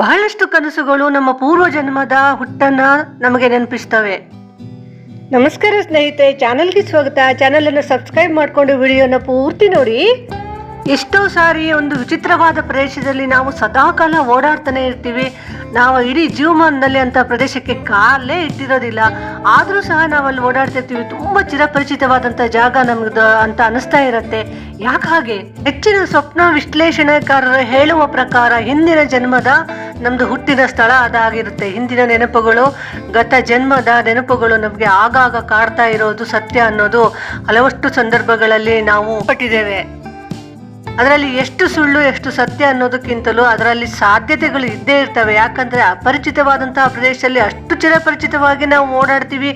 ಬಹಳಷ್ಟು ಕನಸುಗಳು ನಮ್ಮ ಪೂರ್ವ ಜನ್ಮದ ಹುಟ್ಟನ್ನ ನಮಗೆ ನೆನಪಿಸ್ತವೆ. ನಮಸ್ಕಾರ ಸ್ನೇಹಿತರೆ, ಚಾನಲ್ಗೆ ಸ್ವಾಗತ. ಚಾನಲ್ ಅನ್ನು ಸಬ್ಸ್ಕ್ರೈಬ್ ಮಾಡಿಕೊಂಡು ವಿಡಿಯೋನ ಪೂರ್ತಿ ನೋಡಿ. ಎಷ್ಟೋ ಸಾರಿ ಒಂದು ವಿಚಿತ್ರವಾದ ಪ್ರದೇಶದಲ್ಲಿ ನಾವು ಸದಾಕಾಲ ಓಡಾಡ್ತಾನೆ ಇರ್ತೀವಿ. ನಾವು ಇಡೀ ಜೀವಮಾನದಲ್ಲಿ ಅಂತ ಪ್ರದೇಶಕ್ಕೆ ಕಾಲೇ ಇಟ್ಟಿರೋದಿಲ್ಲ, ಆದರೂ ಸಹ ನಾವಲ್ಲಿ ಓಡಾಡ್ತಿರ್ತೀವಿ. ತುಂಬ ಚಿರಪರಿಚಿತವಾದಂಥ ಜಾಗ ನಮ್ದು ಅಂತ ಅನಿಸ್ತಾ ಇರುತ್ತೆ. ಯಾಕೆ ಹಾಗೆ? ಹೆಚ್ಚಿನ ಸ್ವಪ್ನ ವಿಶ್ಲೇಷಣೆಕಾರರು ಹೇಳುವ ಪ್ರಕಾರ ಹಿಂದಿನ ಜನ್ಮದ ನಮ್ದು ಹುಟ್ಟಿದ ಸ್ಥಳ ಅದಾಗಿರುತ್ತೆ. ಹಿಂದಿನ ನೆನಪುಗಳು, ಗತ ಜನ್ಮದ ನೆನಪುಗಳು ನಮಗೆ ಆಗಾಗ ಕಾಡ್ತಾ ಇರೋದು ಸತ್ಯ ಅನ್ನೋದು ಹಲವಷ್ಟು ಸಂದರ್ಭಗಳಲ್ಲಿ ನಾವು ಪಟ್ಟಿದ್ದೇವೆ. ಅದರಲ್ಲಿ ಎಷ್ಟು ಸುಳ್ಳು ಎಷ್ಟು ಸತ್ಯ ಅನ್ನೋದಕ್ಕಿಂತಲೂ ಅದರಲ್ಲಿ ಸಾಧ್ಯತೆಗಳು ಇದ್ದೇ ಇರ್ತವೆ. ಯಾಕಂದ್ರೆ ಅಪರಿಚಿತವಾದಂತಹ ಪ್ರದೇಶದಲ್ಲಿ ಅಷ್ಟು ಚಿರಪರಿಚಿತವಾಗಿ ನಾವು ಓಡಾಡ್ತೀವಿ,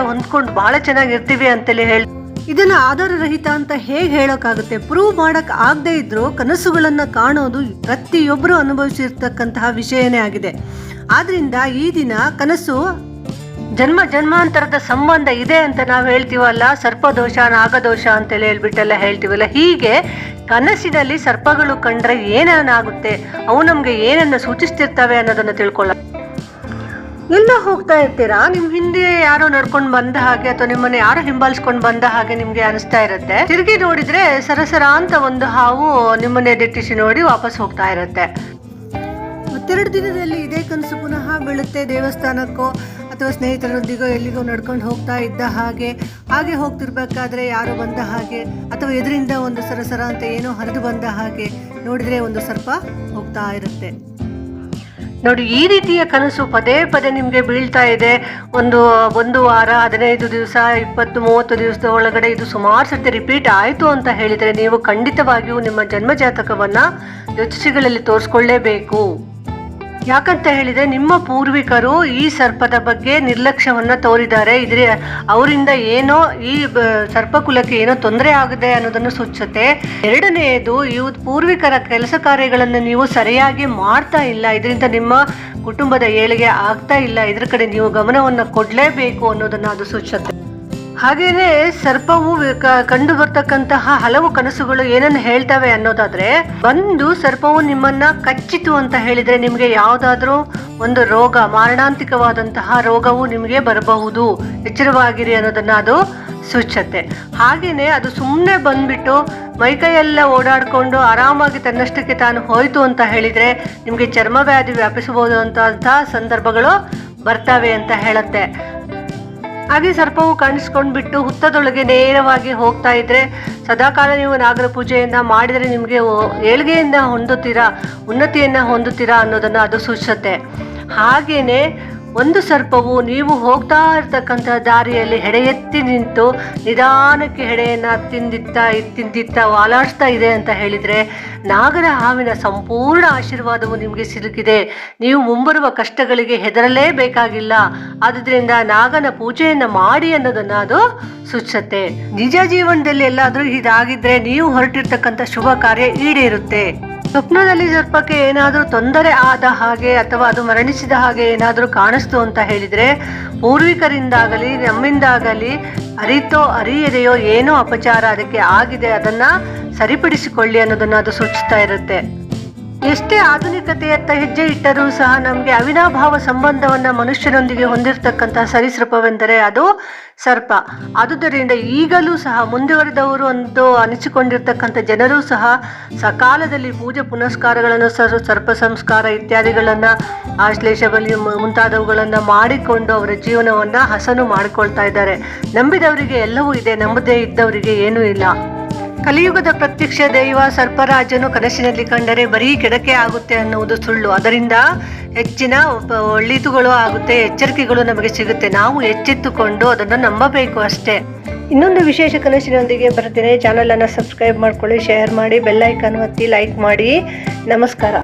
ಹೊಂದ್ಕೊಂಡು ಬಹಳ ಚೆನ್ನಾಗಿರ್ತೀವಿ ಅಂತೇಳಿ ಹೇಳಿ ಇದನ್ನ ಆಧಾರರಹಿತ ಅಂತ ಹೇಗೆ ಹೇಳೋಕ್ಕಾಗುತ್ತೆ? ಪ್ರೂವ್ ಮಾಡಕ್ ಆಗದೆ ಇದ್ರೂ ಕನಸುಗಳನ್ನ ಕಾಣೋದು ಪ್ರತಿಯೊಬ್ಬರು ಅನುಭವಿಸಿರ್ತಕ್ಕಂತಹ ವಿಷಯನೇ ಆಗಿದೆ. ಆದ್ರಿಂದ ಈ ದಿನ ಕನಸು ಜನ್ಮ ಜನ್ಮಾಂತರದ ಸಂಬಂಧ ಇದೆ ಅಂತ ನಾವು ಹೇಳ್ತೀವಲ್ಲ, ಸರ್ಪದೋಷ ನಾಗದೋಷ ಅಂತೇಳಿ ಹೇಳ್ಬಿಟ್ಟೆಲ್ಲ ಹೇಳ್ತೀವಲ್ಲ, ಹೀಗೆ ಕನಸಿನಲ್ಲಿ ಸರ್ಪಗಳು ಕಂಡ್ರೆ ಏನೇನಾಗುತ್ತೆ, ಅವು ನಮ್ಗೆ ಏನನ್ನ ಸೂಚಿಸ್ತಿರ್ತವೆ ಅನ್ನೋದನ್ನ ತಿಳ್ಕೊಳ್ಳ. ಎಲ್ಲ ಹೋಗ್ತಾ ಇರ್ತೀರಾ, ನಿಮ್ ಹಿಂದೆ ಯಾರೋ ನಡ್ಕೊಂಡು ಬಂದ ಹಾಗೆ ಅಥವಾ ನಿಮ್ಮನ್ನ ಯಾರೋ ಹಿಂಬಾಲಿಸ್ಕೊಂಡು ಬಂದ ಹಾಗೆ ನಿಮ್ಗೆ ಅನಿಸ್ತಾ ಇರುತ್ತೆ. ತಿರುಗಿ ನೋಡಿದ್ರೆ ಸರಸರ ಅಂತ ಒಂದು ಹಾವು ನಿಮ್ಮನ್ನೇ ದಿಟ್ಟಿಸಿ ನೋಡಿ ವಾಪಸ್ ಹೋಗ್ತಾ ಇರುತ್ತೆ. ಮತ್ತೆರಡು ದಿನದಲ್ಲಿ ಇದೇ ಕನಸು ಪುನಃ ಬೀಳುತ್ತೆ. ದೇವಸ್ಥಾನಕ್ಕೋ ಅಥವಾ ಸ್ನೇಹಿತರೊಂದಿಗೋ ಎಲ್ಲಿಗೋ ನಡ್ಕೊಂಡು ಹೋಗ್ತಾ ಇದ್ದ ಹಾಗೆ ಹೋಗ್ತಿರ್ಬೇಕಾದ್ರೆ ಯಾರೋ ಬಂದ ಹಾಗೆ ಅಥವಾ ಎದುರಿಂದ ಒಂದು ಸರಸರ ಅಂತ ಏನೋ ಹರಿದು ಬಂದ ಹಾಗೆ ನೋಡಿದ್ರೆ ಒಂದು ಸರ್ಪ ಹೋಗ್ತಾ ಇರುತ್ತೆ. ನೋಡಿ, ಈ ರೀತಿಯ ಕನಸು ಪದೇ ಪದೇ ನಿಮಗೆ ಬೀಳ್ತಾ ಇದೆ. ಒಂದು ವಾರ, 15 ದಿವಸ, 20-30 ದಿವಸದ ಒಳಗಡೆ ಇದು ಸುಮಾರು ಸರ್ತಿ ರಿಪೀಟ್ ಆಯಿತು ಅಂತ ಹೇಳಿದರೆ ನೀವು ಖಂಡಿತವಾಗಿಯೂ ನಿಮ್ಮ ಜನ್ಮ ಜಾತಕವನ್ನು ಜ್ಯೋತಿಷಿಗಳಲ್ಲಿ ತೋರಿಸ್ಕೊಳ್ಳೇಬೇಕು. ಯಾಕಂತ ಹೇಳಿದ್ರೆ ನಿಮ್ಮ ಪೂರ್ವಿಕರು ಈ ಸರ್ಪದ ಬಗ್ಗೆ ನಿರ್ಲಕ್ಷ್ಯವನ್ನ ತೋರಿದ್ದಾರೆ. ಇದ್ರೆ ಅವರಿಂದ ಏನೋ ಈ ಸರ್ಪಕುಲಕ್ಕೆ ಏನೋ ತೊಂದರೆ ಆಗಿದೆ ಅನ್ನೋದನ್ನು ಸೂಚಿಸುತ್ತೆ. ಎರಡನೆಯದು, ಇವು ಪೂರ್ವಿಕರ ಕೆಲಸ ಕಾರ್ಯಗಳನ್ನು ನೀವು ಸರಿಯಾಗಿ ಮಾಡ್ತಾ ಇಲ್ಲ, ಇದರಿಂದ ನಿಮ್ಮ ಕುಟುಂಬದ ಏಳಿಗೆ ಆಗ್ತಾ ಇಲ್ಲ, ಇದ್ರ ಕಡೆ ನೀವು ಗಮನವನ್ನು ಕೊಡ್ಲೇಬೇಕು ಅನ್ನೋದನ್ನ ಅದು ಸೂಚಿಸುತ್ತೆ. ಹಾಗೇನೆ ಸರ್ಪವು ಕಂಡು ಬರ್ತಕ್ಕಂತಹ ಹಲವು ಕನಸುಗಳು ಏನನ್ನು ಹೇಳ್ತವೆ ಅನ್ನೋದಾದ್ರೆ, ಸರ್ಪವು ನಿಮ್ಮನ್ನ ಕಚ್ಚಿತು ಅಂತ ಹೇಳಿದ್ರೆ ನಿಮ್ಗೆ ಯಾವ್ದಾದ್ರೂ ಒಂದು ರೋಗ, ಮಾರಣಾಂತಿಕವಾದಂತಹ ರೋಗವು ನಿಮಗೆ ಬರಬಹುದು, ಎಚ್ಚರವಾಗಿರಿ ಅನ್ನೋದನ್ನ ಅದು ಸೂಚಿಸುತ್ತೆ. ಹಾಗೇನೆ ಅದು ಸುಮ್ಮನೆ ಬಂದ್ಬಿಟ್ಟು ಮೈಕೈಯೆಲ್ಲ ಓಡಾಡ್ಕೊಂಡು ಆರಾಮಾಗಿ ತನ್ನಷ್ಟಕ್ಕೆ ತಾನು ಹೋಯ್ತು ಅಂತ ಹೇಳಿದ್ರೆ ನಿಮ್ಗೆ ಚರ್ಮ ವ್ಯಾಧಿ ವ್ಯಾಪಿಸಬಹುದು ಅಂತ ಸಂದರ್ಭಗಳು ಬರ್ತವೆ ಅಂತ ಹೇಳುತ್ತೆ. ಹಾಗೆ ಸರ್ಪವು ಕಾಣಿಸ್ಕೊಂಡ್ಬಿಟ್ಟು ಹುತ್ತದೊಳಗೆ ನೇರವಾಗಿ ಹೋಗ್ತಾ ಇದ್ರೆ ಸದಾಕಾಲ ನೀವು ನಾಗರ ಪೂಜೆಯನ್ನ ಮಾಡಿದರೆ ನಿಮಗೆ ಏಳ್ಗೆಯನ್ನ ಹೊಂದುತ್ತೀರಾ, ಉನ್ನತಿಯನ್ನ ಹೊಂದುತ್ತೀರಾ ಅನ್ನೋದನ್ನ ಅದು ಸೂಚಿಸುತ್ತೆ. ಹಾಗೇನೆ ಒಂದು ಸರ್ಪವು ನೀವು ಹೋಗ್ತಾ ಇರ್ತಕ್ಕಂಥ ದಾರಿಯಲ್ಲಿ ಹೆಡೆ ಎತ್ತಿ ನಿಂತು ನಿಧಾನಕ್ಕೆ ಹೆಡೆಯನ್ನ ತಿಂದಿತ್ತ ವಾಲಾಡಿಸ್ತಾ ಇದೆ ಅಂತ ಹೇಳಿದ್ರೆ ನಾಗರ ಹಾವಿನ ಸಂಪೂರ್ಣ ಆಶೀರ್ವಾದವು ನಿಮಗೆ ಸಿಲುಕಿದೆ. ನೀವು ಮುಂಬರುವ ಕಷ್ಟಗಳಿಗೆ ಹೆದರಲೇಬೇಕಾಗಿಲ್ಲ. ಆದ್ರಿಂದ ನಾಗನ ಪೂಜೆಯನ್ನ ಮಾಡಿ ಅನ್ನೋದನ್ನ ಅದು ಸೂಚಿಸುತ್ತೆ. ನಿಜ ಜೀವನದಲ್ಲಿ ಎಲ್ಲಾದ್ರೂ ಇದಾಗಿದ್ರೆ ನೀವು ಹೊರಟಿರ್ತಕ್ಕಂಥ ಶುಭ ಕಾರ್ಯ ಈಡೇರುತ್ತೆ. ಸ್ವಪ್ನದಲ್ಲಿ ಸರ್ಪಕ್ಕೆ ಏನಾದರೂ ತೊಂದರೆ ಆದ ಹಾಗೆ ಅಥವಾ ಅದು ಮರಣಿಸಿದ ಹಾಗೆ ಏನಾದರೂ ಕಾಣಿಸ್ತು ಅಂತ ಹೇಳಿದ್ರೆ ಪೂರ್ವಿಕರಿಂದಾಗಲಿ ನಮ್ಮಿಂದಾಗಲಿ ಅರಿತೋ ಅರಿಯದೆಯೋ ಏನೋ ಅಪಚಾರ ಅದಕ್ಕೆ ಆಗಿದೆ, ಅದನ್ನ ಸರಿಪಡಿಸಿಕೊಳ್ಳಿ ಅನ್ನೋದನ್ನ ಅದು ಸೂಚಿಸ್ತಾ ಇರುತ್ತೆ. ಎಷ್ಟೇ ಆಧುನಿಕತೆಯತ್ತ ಹೆಜ್ಜೆ ಇಟ್ಟರೂ ಸಹ ನಮಗೆ ಅವಿನಾಭಾವ ಸಂಬಂಧವನ್ನ ಮನುಷ್ಯನೊಂದಿಗೆ ಹೊಂದಿರತಕ್ಕಂತಹ ಸರೀಸೃಪವೆಂದರೆ ಅದು ಸರ್ಪ. ಆದುದರಿಂದ ಈಗಲೂ ಸಹ ಮುಂದುವರೆದವರು ಒಂದು ಅನಿಸಿಕೊಂಡಿರ್ತಕ್ಕಂಥ ಜನರು ಸಹ ಸಕಾಲದಲ್ಲಿ ಪೂಜೆ ಪುನಸ್ಕಾರಗಳನ್ನು ಸರ್ಪ ಸಂಸ್ಕಾರ ಇತ್ಯಾದಿಗಳನ್ನ ಆಶ್ಲೇಷ ಬಲಿ ಮುಂತಾದವುಗಳನ್ನ ಮಾಡಿಕೊಂಡು ಅವರ ಜೀವನವನ್ನ ಹಸನು ಮಾಡಿಕೊಳ್ತಾ ಇದ್ದಾರೆ. ನಂಬಿದವರಿಗೆ ಎಲ್ಲವೂ ಇದೆ, ನಂಬದೇ ಇದ್ದವರಿಗೆ ಏನೂ ಇಲ್ಲ. ಕಲಿಯುಗದ ಪ್ರತ್ಯಕ್ಷ ದೈವ ಸರ್ಪರಾಜನು ಕನಸಿನಲ್ಲಿ ಕಂಡರೆ ಬರೀ ಕೆಡಕೆ ಆಗುತ್ತೆ ಅನ್ನುವುದು ಸುಳ್ಳು. ಅದರಿಂದ ಹೆಚ್ಚಿನ ಒಳ್ಳೆಯದುಗಳು ಆಗುತ್ತೆ, ಎಚ್ಚರಿಕೆಗಳು ನಮಗೆ ಸಿಗುತ್ತೆ. ನಾವು ಎಚ್ಚೆತ್ತುಕೊಂಡು ಅದನ್ನು ನಂಬಬೇಕು ಅಷ್ಟೇ. ಇನ್ನೊಂದು ವಿಶೇಷ ಕನಸಿನೊಂದಿಗೆ ಬರ್ತೀನಿ. ಚಾನಲ್ ಅನ್ನು ಸಬ್ಸ್ಕ್ರೈಬ್ ಮಾಡ್ಕೊಳ್ಳಿ, ಶೇರ್ ಮಾಡಿ, ಬೆಲ್ ಐಕಾನ್ ಒತ್ತಿ ಲೈಕ್ ಮಾಡಿ. ನಮಸ್ಕಾರ.